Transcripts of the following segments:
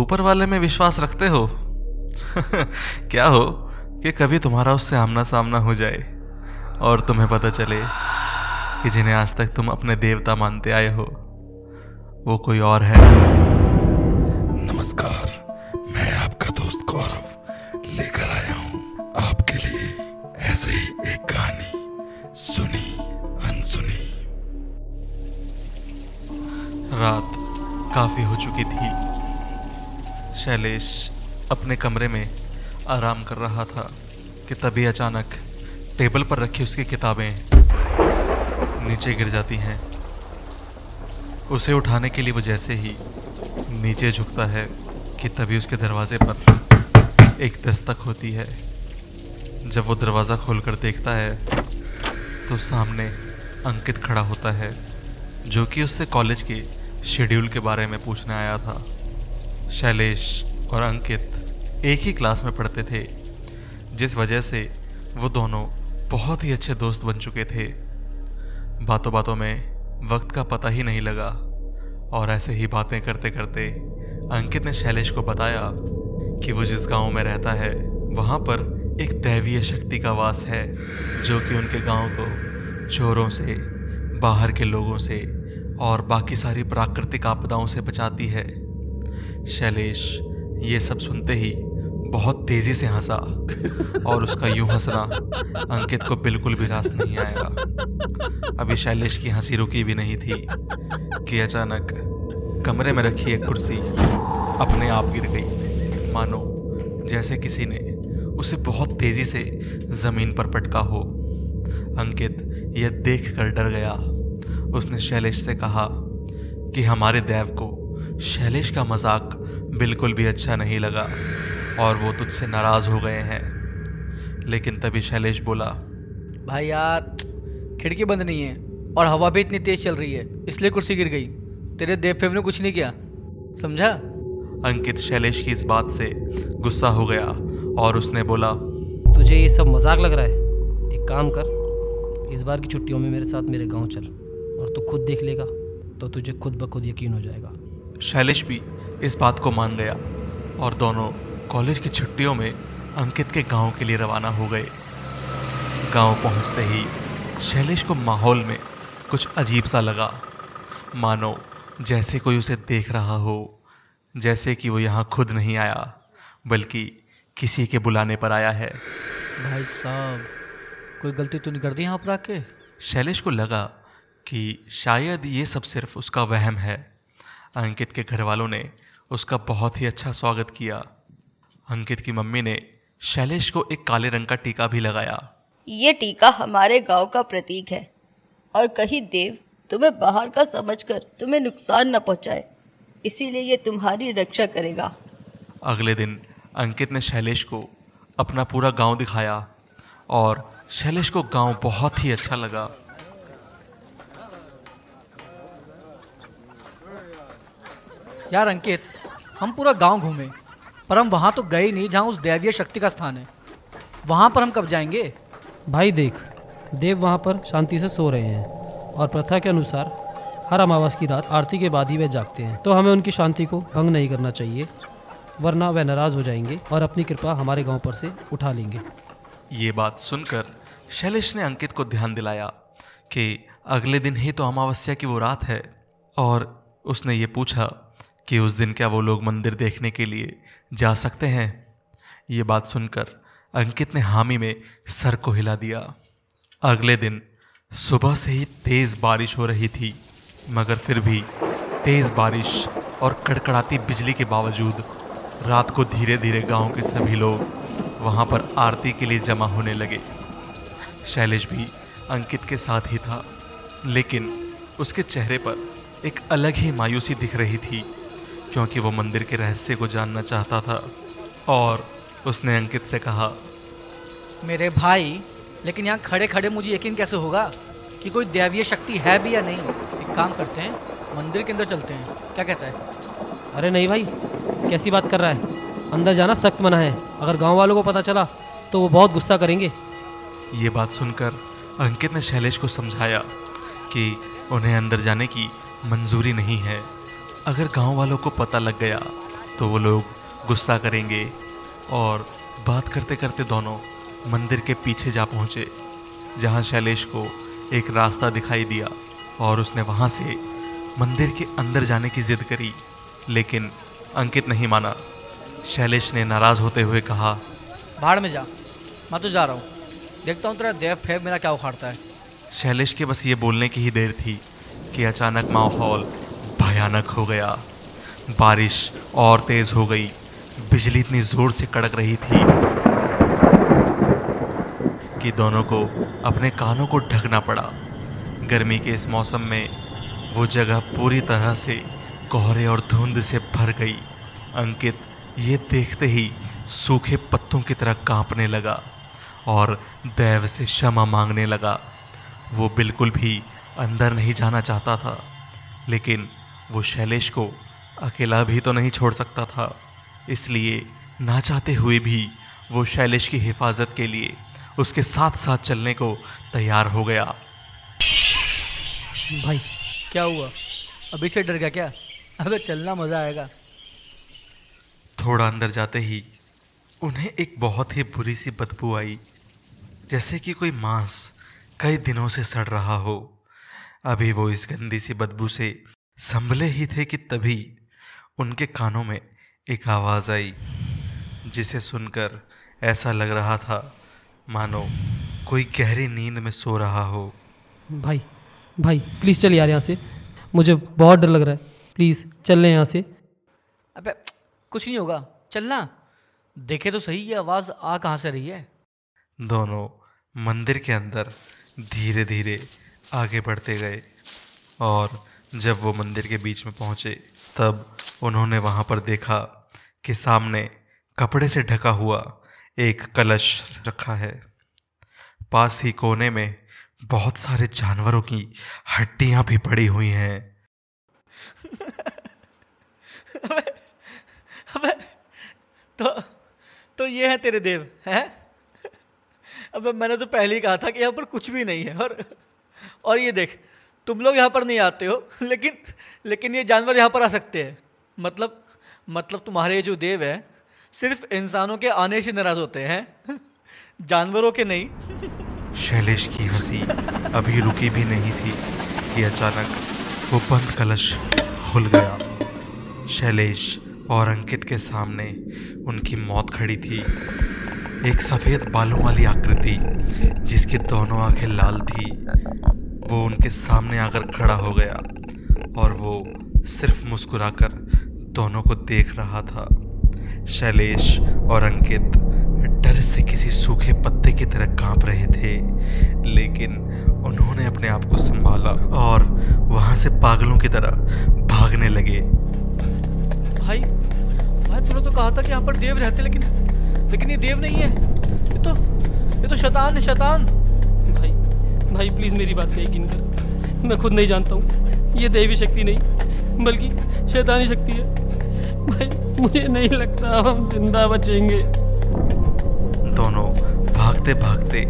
ऊपर वाले में विश्वास रखते हो? क्या हो कि कभी तुम्हारा उससे आमना सामना हो जाए और तुम्हें पता चले कि जिन्हें आज तक तुम अपने देवता मानते आए हो वो कोई और है। नमस्कार, मैं आपका दोस्त गौरव लेकर आया हूँ आपके लिए ऐसे ही एक कहानी, सुनी अनसुनी। रात काफी हो चुकी थी। शैलेश अपने कमरे में आराम कर रहा था कि तभी अचानक टेबल पर रखी उसकी किताबें नीचे गिर जाती हैं। उसे उठाने के लिए वो जैसे ही नीचे झुकता है कि तभी उसके दरवाजे पर एक दस्तक होती है। जब वो दरवाज़ा खोलकर देखता है तो सामने अंकित खड़ा होता है, जो कि उससे कॉलेज के शेड्यूल के बारे में पूछने आया था। शैलेश और अंकित एक ही क्लास में पढ़ते थे, जिस वजह से वो दोनों बहुत ही अच्छे दोस्त बन चुके थे। बातों बातों में वक्त का पता ही नहीं लगा और ऐसे ही बातें करते करते अंकित ने शैलेश को बताया कि वो जिस गांव में रहता है वहाँ पर एक दैवीय शक्ति का वास है, जो कि उनके गांव को चोरों से, बाहर के लोगों से और बाकी सारी प्राकृतिक आपदाओं से बचाती है। शैलेश ये सब सुनते ही बहुत तेजी से हंसा और उसका यूं हंसना अंकित को बिल्कुल भी रास नहीं आया। अभी शैलेश की हंसी रुकी भी नहीं थी कि अचानक कमरे में रखी एक कुर्सी अपने आप गिर गई, मानो जैसे किसी ने उसे बहुत तेजी से जमीन पर पटका हो। अंकित यह देखकर डर गया। उसने शैलेश से कहा कि हमारे देव को शैलेश का मजाक बिल्कुल भी अच्छा नहीं लगा और वो तुझसे नाराज हो गए हैं। लेकिन तभी शैलेश बोला, भाई यार, खिड़की बंद नहीं है और हवा भी इतनी तेज चल रही है, इसलिए कुर्सी गिर गई। तेरे देव ने कुछ नहीं किया, समझा? अंकित शैलेश की इस बात से गुस्सा हो गया और उसने बोला, तुझे ये सब मजाक लग रहा है? एक काम कर, इस बार की छुट्टियों में मेरे साथ मेरे गांव चल और तू खुद देख लेगा तो तुझे खुद ब खुद यकीन हो जाएगा। शैलेश भी इस बात को मान गया और दोनों कॉलेज की छुट्टियों में अंकित के गांव के लिए रवाना हो गए। गांव पहुंचते ही शैलेश को माहौल में कुछ अजीब सा लगा, मानो जैसे कोई उसे देख रहा हो, जैसे कि वो यहाँ खुद नहीं आया बल्कि किसी के बुलाने पर आया है। भाई साहब, कोई गलती तो नहीं कर दी यहाँ पर आके? शैलेश को लगा कि शायद ये सब सिर्फ उसका वहम है। अंकित के घर वालों ने उसका बहुत ही अच्छा स्वागत किया। अंकित की मम्मी ने शैलेश को एक काले रंग का टीका भी लगाया। ये टीका हमारे गांव का प्रतीक है और कहीं देव तुम्हें बाहर का समझकर तुम्हें नुकसान न पहुंचाए, इसीलिए ये तुम्हारी रक्षा करेगा। अगले दिन अंकित ने शैलेश को अपना पूरा गांव दिखाया और शैलेश को गांव बहुत ही अच्छा लगा। यार अंकित, हम पूरा गांव घूमे पर हम वहाँ तो गए नहीं जहाँ उस दैवीय शक्ति का स्थान है। वहाँ पर हम कब जाएंगे? भाई देख, देव वहाँ पर शांति से सो रहे हैं और प्रथा के अनुसार हर अमावस की रात आरती के बाद ही वे जागते हैं, तो हमें उनकी शांति को भंग नहीं करना चाहिए, वरना वे नाराज हो जाएंगे और अपनी कृपा हमारे गांव पर से उठा लेंगे। ये बात सुनकर शैलेश ने अंकित को ध्यान दिलाया कि अगले दिन ही तो अमावस्या की वो रात है और उसने ये पूछा कि उस दिन क्या वो लोग मंदिर देखने के लिए जा सकते हैं। ये बात सुनकर अंकित ने हामी में सर को हिला दिया। अगले दिन सुबह से ही तेज़ बारिश हो रही थी, मगर फिर भी तेज़ बारिश और कड़कड़ाती बिजली के बावजूद रात को धीरे धीरे गांव के सभी लोग वहां पर आरती के लिए जमा होने लगे। शैलेश भी अंकित के साथ ही था, लेकिन उसके चेहरे पर एक अलग ही मायूसी दिख रही थी, क्योंकि वो मंदिर के रहस्य को जानना चाहता था। और उसने अंकित से कहा, मेरे भाई, लेकिन यहाँ खड़े खड़े मुझे यकीन कैसे होगा कि कोई दैवीय शक्ति है भी या नहीं? एक काम करते हैं, मंदिर के अंदर चलते हैं, क्या कहता है? अरे नहीं भाई, कैसी बात कर रहा है? अंदर जाना सख्त मना है। अगर गांव वालों को पता चला तो वो बहुत गुस्सा करेंगे। ये बात सुनकर अंकित ने शैलेश को समझाया कि उन्हें अंदर जाने की मंजूरी नहीं है। अगर गांव वालों को पता लग गया तो वो लोग गुस्सा करेंगे। और बात करते करते दोनों मंदिर के पीछे जा पहुंचे, जहां शैलेश को एक रास्ता दिखाई दिया और उसने वहां से मंदिर के अंदर जाने की जिद करी, लेकिन अंकित नहीं माना। शैलेश ने नाराज होते हुए कहा, भाड़ में जा, मैं तो जा रहा हूँ, देखता हूँ तेरा देव फेव मेरा क्या उखाड़ता है। शैलेश के बस ये बोलने की ही देर थी कि अचानक माहौल भयानक हो गया। बारिश और तेज हो गई, बिजली इतनी जोर से कड़क रही थी कि दोनों को अपने कानों को ढकना पड़ा। गर्मी के इस मौसम में वो जगह पूरी तरह से कोहरे और धुंध से भर गई। अंकित ये देखते ही सूखे पत्तों की तरह कांपने लगा और दैव से क्षमा मांगने लगा। वो बिल्कुल भी अंदर नहीं जाना चाहता था, लेकिन वो शैलेश को अकेला भी तो नहीं छोड़ सकता था, इसलिए ना चाहते हुए भी वो शैलेश की हिफाजत के लिए उसके साथ साथ चलने को तैयार हो गया। भाई क्या हुआ, अभी से डर गया क्या? अबे चलना मज़ा आएगा। थोड़ा अंदर जाते ही उन्हें एक बहुत ही बुरी सी बदबू आई, जैसे कि कोई मांस कई दिनों से सड़ रहा हो। अभी वो इस गंदी सी बदबू से संभले ही थे कि तभी उनके कानों में एक आवाज़ आई, जिसे सुनकर ऐसा लग रहा था मानो कोई गहरी नींद में सो रहा हो। भाई भाई प्लीज़ चल यार यहाँ से, मुझे बहुत डर लग रहा है, प्लीज़ चल लें यहाँ से। अबे कुछ नहीं होगा, चलना। देखे तो सही ये आवाज़ आ कहाँ से रही है। दोनों मंदिर के अंदर धीरे धीरे आगे बढ़ते गए और जब वो मंदिर के बीच में पहुंचे तब उन्होंने वहां पर देखा कि सामने कपड़े से ढका हुआ एक कलश रखा है। पास ही कोने में बहुत सारे जानवरों की हड्डियां भी पड़ी हुई हैं। अबे अबे तो ये है तेरे देव हैं? अबे मैंने तो पहले ही कहा था कि यहाँ पर कुछ भी नहीं है। और ये देख, तुम लोग यहाँ पर नहीं आते हो, लेकिन ये जानवर यहाँ पर आ सकते हैं। मतलब तुम्हारे ये जो देव है सिर्फ इंसानों के आने से नाराज होते हैं, जानवरों के नहीं। शैलेश की हंसी अभी रुकी भी नहीं थी कि अचानक वो बंद कलश खुल गया। शैलेश और अंकित के सामने उनकी मौत खड़ी थी। एक सफ़ेद बालों वाली आकृति जिसकी दोनों आंखें लाल थी, वो उनके सामने आकर खड़ा हो गया और वो सिर्फ मुस्कुराकर दोनों को देख रहा था। शैलेश और अंकित डर से किसी सूखे पत्ते की तरह कांप रहे थे, लेकिन उन्होंने अपने आप को संभाला और वहां से पागलों की तरह भागने लगे। भाई तूने तो कहा था कि यहाँ पर देव रहते, लेकिन ये देव नहीं है, ये तो शैतान है, शैतान। भाई प्लीज़ मेरी बात पे यकीन कर, मैं खुद नहीं जानता हूँ, ये दैवी शक्ति नहीं बल्कि शैतानी शक्ति है। भाई मुझे नहीं लगता हम जिंदा बचेंगे। दोनों भागते भागते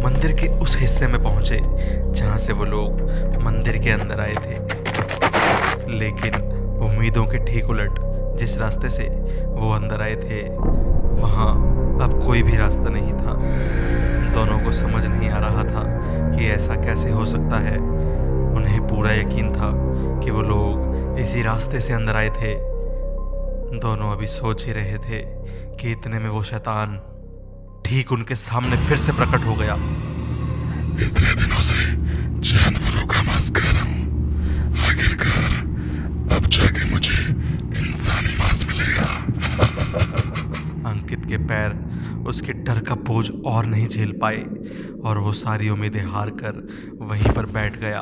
मंदिर के उस हिस्से में पहुंचे जहां से वो लोग मंदिर के अंदर आए थे, लेकिन उम्मीदों के ठीक उलट जिस रास्ते से वो अंदर आए थे वहां अब कोई भी रास्ता नहीं था। दोनों को समझ नहीं आ रहा था कि ऐसा कैसे हो सकता है। उन्हें पूरा यकीन था कि वो लोग इसी रास्ते से अंदर आए थे। दोनों अभी सोच ही रहे थे कि इतने में वो शैतान ठीक उनके सामने फिर से प्रकट हो गया। इतने दिनों से जानवरों का मांस खा रहा हूँ, आखिरकार अब जाके मुझे इंसानी मांस मिलेगा। अंकित के पैर उसके डर का बोझ और नहीं झेल पाए और वो सारी उम्मीदें हार कर वहीं पर बैठ गया।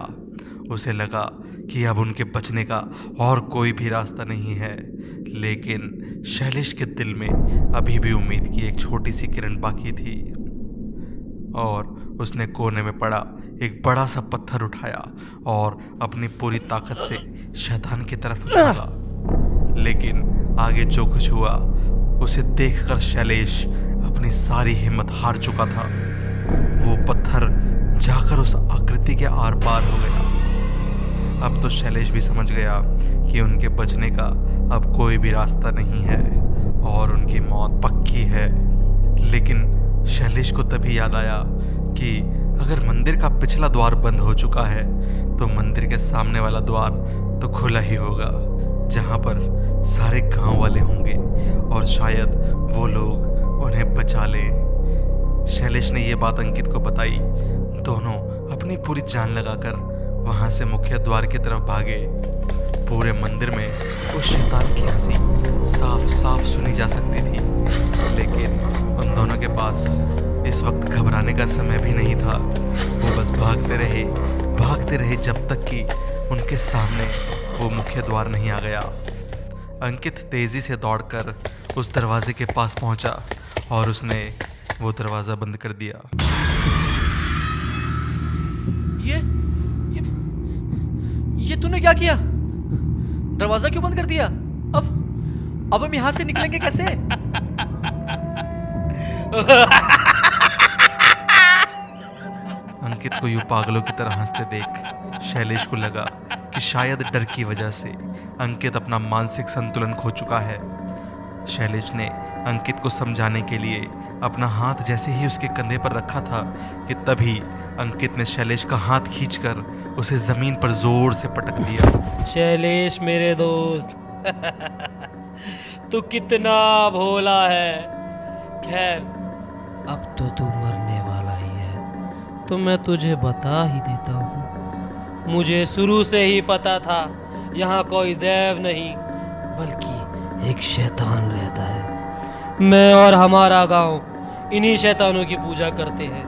उसे लगा कि अब उनके बचने का और कोई भी रास्ता नहीं है, लेकिन शैलेश के दिल में अभी भी उम्मीद की एक छोटी सी किरण बाकी थी और उसने कोने में पड़ा एक बड़ा सा पत्थर उठाया और अपनी पूरी ताकत से शैतान की तरफ उछाला। लेकिन आगे जो कुछ हुआ उसे देखकर शैलेश अपनी सारी हिम्मत हार चुका था। वो पत्थर जाकर उस आकृति के आर पार हो गया। अब तो शैलेश भी समझ गया कि उनके बचने का अब कोई भी रास्ता नहीं है और उनकी मौत पक्की है। लेकिन शैलेश को तभी याद आया कि अगर मंदिर का पिछला द्वार बंद हो चुका है तो मंदिर के सामने वाला द्वार तो खुला ही होगा, जहां पर सारे गांव वाले होंगे और शायद वो लोग उन्हें बचा ले। शैलेश ने ये बात अंकित को बताई। दोनों अपनी पूरी जान लगाकर वहां से मुख्य द्वार की तरफ भागे। पूरे मंदिर में उस शैतान की हंसी साफ साफ सुनी जा सकती थी, लेकिन उन दोनों के पास इस वक्त घबराने का समय भी नहीं था। वो बस भागते रहे जब तक कि उनके सामने वो मुख्य द्वार नहीं आ गया। अंकित तेजी से दौड़कर उस दरवाजे के पास पहुंचा और उसने वो दरवाजा बंद कर दिया। ये तूने क्या किया? दरवाजा क्यों बंद कर दिया? अब हम यहां से निकलेंगे कैसे? अंकित को यूं पागलों की तरह हंसते देख शैलेश को लगा कि शायद डर की वजह से अंकित अपना मानसिक संतुलन खो चुका है। शैलेश ने अंकित को समझाने के लिए अपना हाथ जैसे ही उसके कंधे पर रखा था कि तभी अंकित ने शैलेश का हाथ खींचकर उसे जमीन पर जोर से पटक दिया। शैलेश मेरे दोस्त, तू कितना भोला है। खैर, अब तो तू मरने वाला ही है, तो मैं तुझे बता ही देता हूँ। मुझे शुरू से ही पता था यहाँ कोई देव नहीं बल्कि एक शैतान रहता है। मैं और हमारा गांव इन्हीं शैतानों की पूजा करते हैं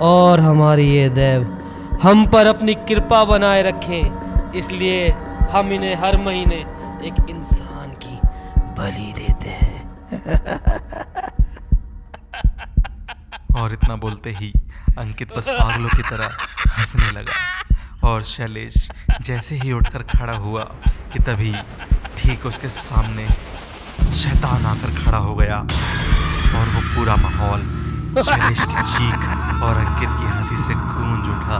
और हमारी ये देव हम पर अपनी कृपा बनाए रखें, इसलिए हम इन्हें हर महीने एक इंसान की बलि देते हैं। और इतना बोलते ही अंकित बस पागलों की तरह हंसने लगा और शैलेश जैसे ही उठकर खड़ा हुआ कि तभी ठीक उसके सामने शैतान आकर खड़ा हो गया और वो पूरा माहौल शैलेश की चीख और अंकित की हंसी से गूंज उठा।